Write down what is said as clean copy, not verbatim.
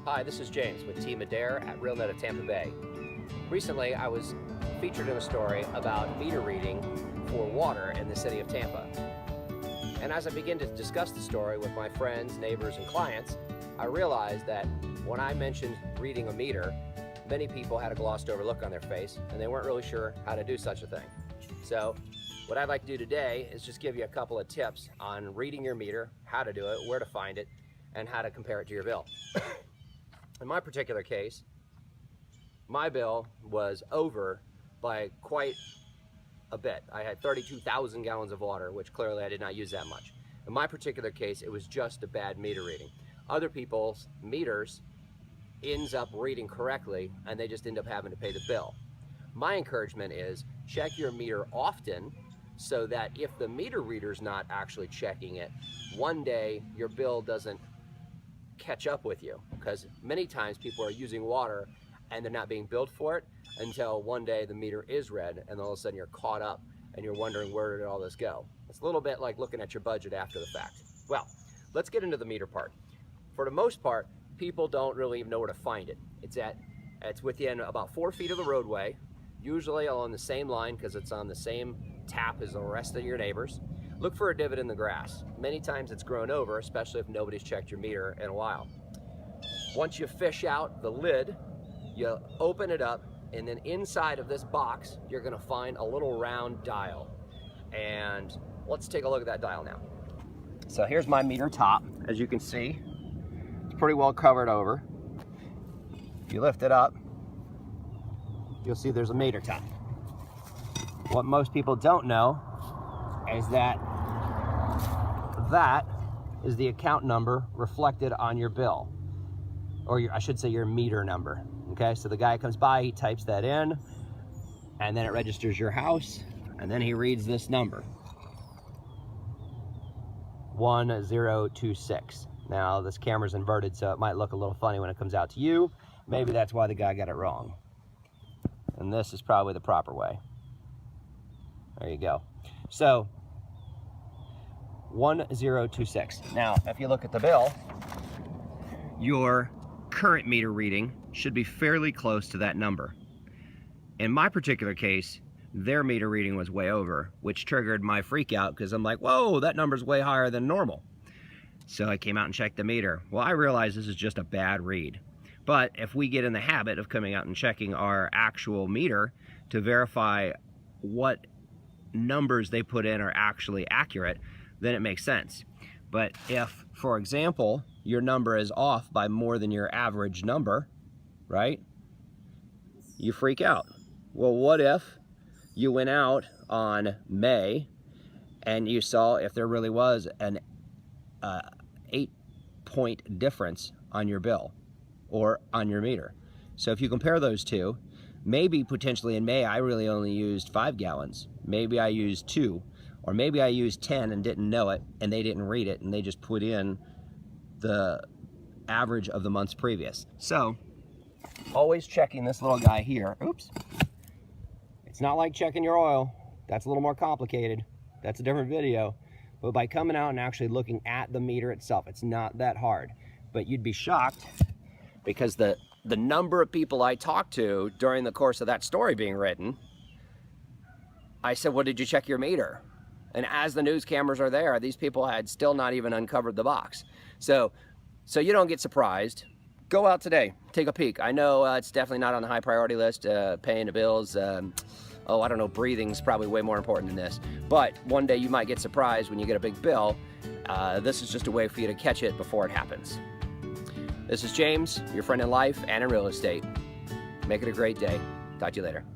Hi, this is James with Team Adair at RealNet of Tampa Bay. Recently, I was featured in a story about meter reading for water in the city of Tampa. And as I began to discuss the story with my friends, neighbors, and clients, I realized that when I mentioned reading a meter, many people had a glossed over look on their face and they weren't really sure how to do such a thing. So what I'd like to do today is just give you a couple of tips on reading your meter, how to do it, where to find it, and how to compare it to your bill. In my particular case, my bill was over by quite a bit. I had 32,000 gallons of water, which clearly I did not use that much. In my particular case, it was just a bad meter reading. Other people's meters ends up reading correctly and they just end up having to pay the bill. My encouragement is check your meter often so that if the meter reader's not actually checking it, one day your bill doesn't catch up with you, because many times people are using water and they're not being billed for it until one day the meter is read and all of a sudden you're caught up and you're wondering where did all this go. It's a little bit like looking at your budget after the fact. Well, let's get into the meter part. For the most part, people don't really even know where to find it. It's within about 4 feet of the roadway, usually along the same line because it's on the same tap as the rest of your neighbors. Look for a divot in the grass. Many times it's grown over, especially if nobody's checked your meter in a while. Once you fish out the lid, you open it up, and then inside of this box, you're gonna find a little round dial. And let's take a look at that dial now. So here's my meter top. As you can see, it's pretty well covered over. If you lift it up, you'll see there's a meter top. What most people don't know is that is the account number reflected on your bill, or I should say your meter number. Okay, so the guy comes by, he types that in, and then it registers your house, and then he reads this number, 1026. Now this camera's inverted, so it might look a little funny when it comes out to you. Maybe that's why the guy got it wrong. And this is probably the proper way. There you go. So 1026. Now, if you look at the bill, your current meter reading should be fairly close to that number. In my particular case, their meter reading was way over, which triggered my freak out because I'm like, whoa, that number's way higher than normal. So I came out and checked the meter. Well, I realized this is just a bad read. But if we get in the habit of coming out and checking our actual meter to verify what numbers they put in are actually accurate, then it makes sense. But if, for example, your number is off by more than your average number, right? You freak out. Well, what if you went out on May and you saw if there really was an 8-point difference on your bill or on your meter? So if you compare those two, maybe potentially in May I really only used 5 gallons. Maybe I used 2. Or maybe I used 10 and didn't know it, and they didn't read it, and they just put in the average of the months previous. So, always checking this little guy here. Oops. It's not like checking your oil. That's a little more complicated. That's a different video. But by coming out and actually looking at the meter itself, it's not that hard. But you'd be shocked because the number of people I talked to during the course of that story being written, I said, well, did you check your meter? And as the news cameras are there, these people had still not even uncovered the box. So you don't get surprised. Go out today, take a peek. I know it's definitely not on the high priority list, paying the bills. I don't know, breathing's probably way more important than this. But one day you might get surprised when you get a big bill. This is just a way for you to catch it before it happens. This is James, your friend in life and in real estate. Make it a great day. Talk to you later.